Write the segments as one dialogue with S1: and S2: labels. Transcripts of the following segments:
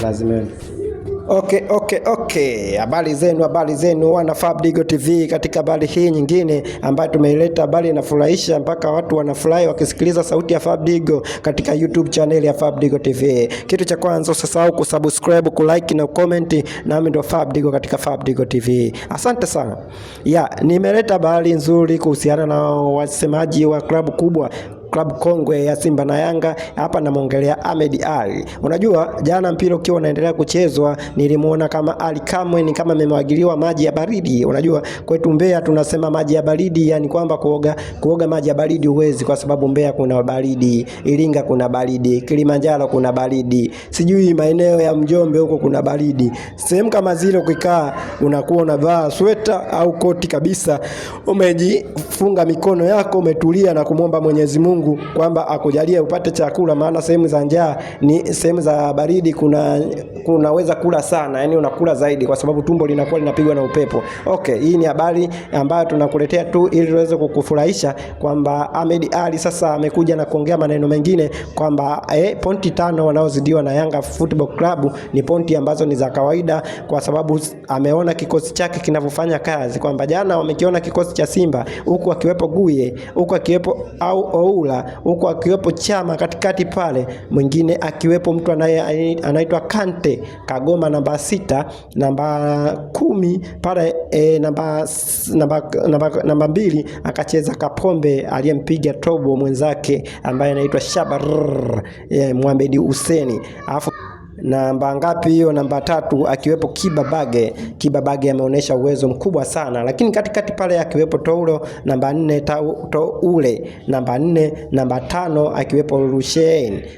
S1: lazima. Okay. Habari zenu wana Fabidigo TV. Katika habari hii nyingine ambayo tumeileta, habari inafurahisha mpaka watu wanafurahi wakisikiliza sauti ya Fabidigo katika YouTube channel ya Fabidigo TV. Kitu cha kwanza usisahau kusubscribe, kulike na comment, nami ndo Fabidigo katika Fabidigo TV. Asante sana. Nimeleta habari nzuri kuhusiana na wasemaji wa klabu kubwa, klabu kongwe ya Simba na Yanga. Hapa namuongelea Ahmed Ally. Unajua jana mpira ukiwa unaendelea kuchezwa, nilimuona kama Ally Kamwe ni kama amemwagiliwa maji ya baridi. Unajua kwetu Mbeya tunasema maji ya baridi, yani kwamba kuoga maji ya baridi huwezi, kwa sababu Mbeya kuna baridi, Iringa kuna baridi, Kilimanjaro kuna baridi, sijui maeneo ya Njombe huko kuna baridi. Sehemu kama zile ukikaa unakuwa unavaa sweta au koti kabisa, umejifunga mikono yako, umetulia na kumwomba Mwenyezi Mungu kwamba akujalie upate chakula, maana sehemu za njaa ni sehemu za baridi, kunaweza kula sana, yani unakula zaidi kwa sababu tumbo linakuwa linapigwa na upepo. Hii ni habari ambayo tunakuletea tu ili tuweze kukufurahisha kwamba Ahmed Ally sasa amekuja na kuongea maneno mengine kwamba pointi 5 wanaozidiwa na Yanga Football Club ni pointi ambazo ni za kawaida, kwa sababu ameona kikosi chake kinavyofanya kazi, kwamba jana wamekiona kikosi cha Simba huku akiwepo Guye, huku akiwepo Oula, huko akiwepo Chama katikati pale, mwingine akiwepo mtu anaitwa Kante, Kagoma namba 6, namba 10 pale, namba 2 akacheza Kapombe aliyempiga tobo mwenzake ambaye anaitwa Shabar Mohamed Hussein. Alafu namba ngapi hiyo? Namba 3 akiwepo Kibabage ameonyesha uwezo mkubwa sana, lakini katikati pale akiwepo Toulo, namba 4 Toure, namba 4, namba 5 akiwepo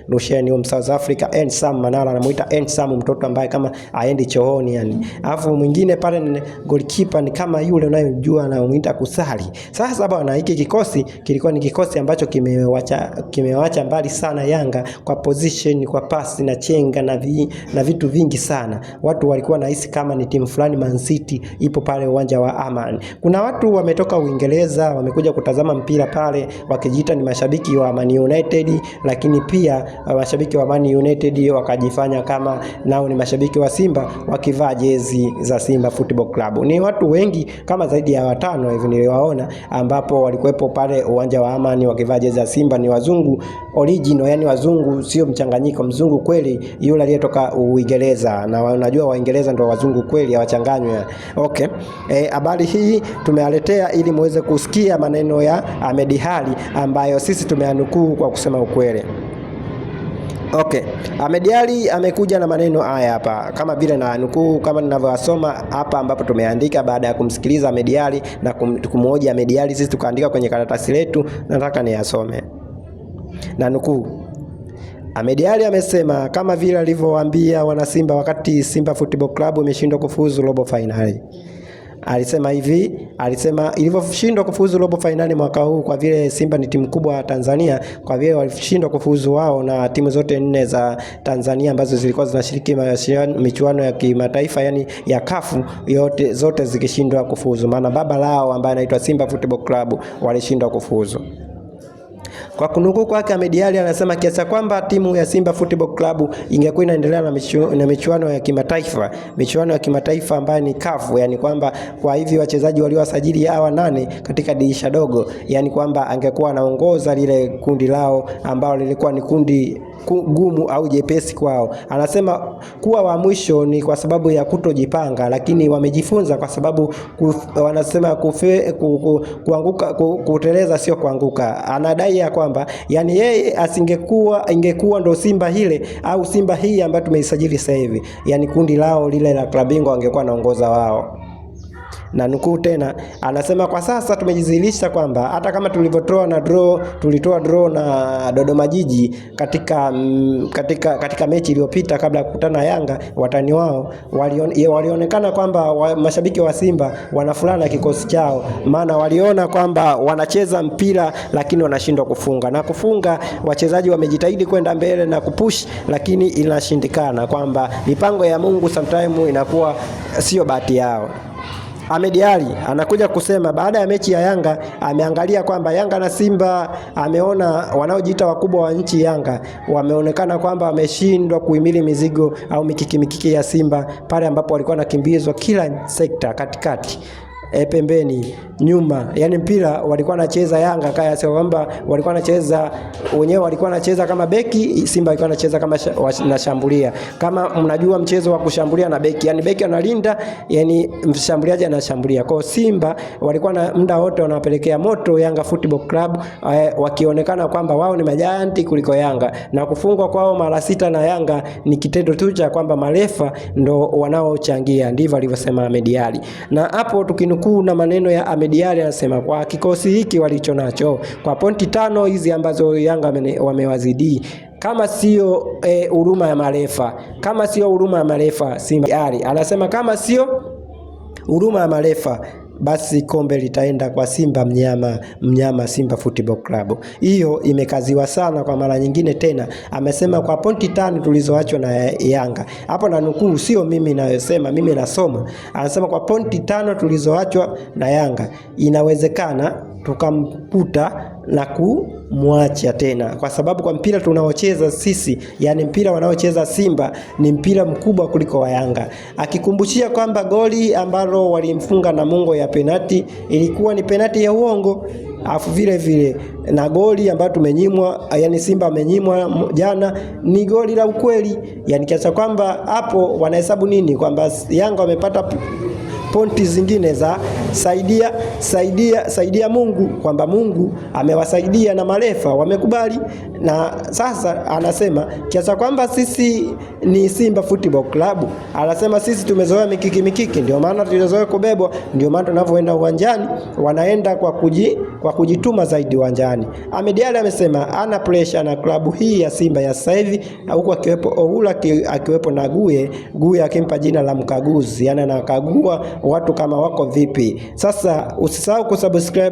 S1: Rushen wa South Africa, Ensam Manara anamuita Ensam, mtoto ambaye kama aendi chooni yani. Alafu mwingine pale ni goalkeeper, ni kama yule unayemjua anamuita Kusali. Sasa bwana, hiki kikosi kilikuwa ni kikosi ambacho kimewacha mbali sana Yanga kwa position, kwa pasi na chenga na vitu vingi sana. Watu walikuwa nahisi kama ni timu fulani Man City ipo pale uwanja wa Aman. Kuna watu wametoka Uingereza wamekuja kutazama mpira pale wakijiita ni mashabiki wa Man United, lakini pia mashabiki wa Man United wakajifanya kama nao ni mashabiki wa Simba wakivaa jezi za Simba Football Club. Ni watu wengi kama zaidi ya 5 hivi niliwaona, ambapo walikuwepo pale uwanja wa Aman wakivaa jezi za Simba. Ni wazungu original, yani wazungu sio mchanganyiko, mzungu kweli yule aliyetoka Uingereza, na unajua Waingereza ndio wazungu kweli, hawachanganywi. Habari hii tumealetea ili muweze kusikia maneno ya Ahmed Ally ambayo sisi tumeanukuu kwa kusema ukweli. Ahmed Ally amekuja na maneno haya hapa, kama vile na nukuu kama ninavyosoma hapa, ambapo tumeandika baada ya kumsikiliza Ahmed Ally na kumhoji Ahmed Ally, sisi tukaandika kwenye karatasi letu, nataka niyasome na nukuu. Ahmed Ally amesema kama vile alivyowaambia wana Simba wakati Simba Football Club imeshindwa kufuzu robo finali. Alisema ilivyoshindwa kufuzu robo finali mwaka huu, kwa vile Simba ni timu kubwa Tanzania, kwa vile walishindwa kufuzu wao na timu zote 4 za Tanzania ambazo zilikuwa zinashiriki michuano ya kimataifa, yani ya kafu, zote zikishindwa kufuzu, maana baba lao ambaye anaitwa Simba Football Club walishindwa kufuzu. Kwa kunukuu kwake, Ahmed Ally anasema kiasi kwamba timu ya Simba Football Club ingekuwa inaendelea na michuano ya kimataifa ambayo ni kafu, yani kwamba kwa hivi wachezaji waliowasajili hawa 8 katika dirisha dogo, yani kwamba angekuwa anaongoza lile kundi lao ambalo lilikuwa ni kundi gumu au jepesi kwao. Anasema kuwa wa mwisho ni kwa sababu ya kutojipanga, lakini wamejifunza, kwa sababu wanasema kuanguka, kuteleza sio kuanguka. Anadai ya kwamba yani yeye ingekuwa ndo Simba hile au Simba hii ambayo tumeisajili sasa hivi, yani kundi lao lile la klabu bingwa angekuwa anaongoza wao. Na nukuu tena, anasema kwa sasa tumejizilisha kwamba hata kama tulitoa draw na Dodoma Jiji katika mechi iliyopita kabla ya kukutana Yanga, watani wao walionekana kwamba mashabiki wa Simba wanafulana na kikosi chao, maana waliona kwamba wanacheza mpira lakini wanashindwa kufunga, na kufunga wachezaji wamejitahidi kwenda mbele na kupush, lakini inashindikana, kwamba mipango ya Mungu sometimes inakuwa sio bahati yao. Ahmed Ally anakuja kusema baada ya mechi ya Yanga ameangalia kwamba Yanga na Simba, ameona wanaojiita wakubwa wa nchi Yanga wameonekana kwamba wameshindwa kuhimili mizigo au mikiki ya Simba pale ambapo walikuwa nakimbizwa kila sekta, katikati, pembeni, nyuma, yani mpira walikuwa wanacheza Yanga kaya sio kwamba walikuwa wanacheza wenyewe, walikuwa wanacheza kama beki, Simba walikuwa wanacheza kama nashambulia. Kama mnajua mchezo wa kushambulia na beki, yani beki analinda, yani mshambuliaji anashambulia. Kwa Simba walikuwa na muda wote wanapelekea moto Yanga Football Club, wakionekana kwamba wao ni majanti kuliko Yanga, na kufungwa kwao mara 6 na Yanga ni kitendo tu cha kwamba marefa ndo wanaochangia. Ndivyo alivyosema Ahmed Ally. Na hapo tukinukuu na maneno ya Ahmed Ally, anasema kwa kikosi hiki walicho nacho, kwa pointi 5 hizi ambazo Yanga wamewazidi, kama sio huruma ya marefa, kama sio huruma ya marefa, Simba Ally anasema kama sio huruma ya marefa, basi kombe litaenda kwa Simba mnyama Simba Football Club. Hiyo imekaziwa sana kwa mara nyingine tena. Amesema kwa pointi 5 tulizoachwa na Yanga. Hapo na nukuu, sio mimi ninayosema, mimi nasoma. Anasema kwa pointi 5 tulizoachwa na Yanga inawezekana tukamkuta na kumwacha tena, kwa sababu kwa mpira tunaocheza sisi, yani mpira wanaocheza Simba ni mpira mkubwa kuliko wa Yanga. Akikumbushia kwamba goli ambalo walimfunga Namungo ya penati ilikuwa ni penati ya uongo, afu vile na goli ambayo tumenyimwa, yani Simba amenyimwa jana, ni goli la ukweli. Yani kiasi kwamba hapo wanahesabu nini, kwamba Yanga wamepata pointi zingine za saidia Mungu, kwamba Mungu amewasaidia na marefa wamekubali. Na sasa anasema kiasi kwamba sisi ni Simba Football Club, anasema sisi tumezoea mikiki, ndio maana tulizoea kubebwa, ndio maana tunavyoenda uwanjani wanaenda kwa kujituma zaidi uwanjani. Ahmed Ally amesema ana pressure na klabu hii ya Simba ya sasa hivi, huko akiwepo Oula, akiwepo na Guye akimpa jina la mkaguzi, yani anakagua watu kama wako vipi. Sasa usisahau kusubscribe.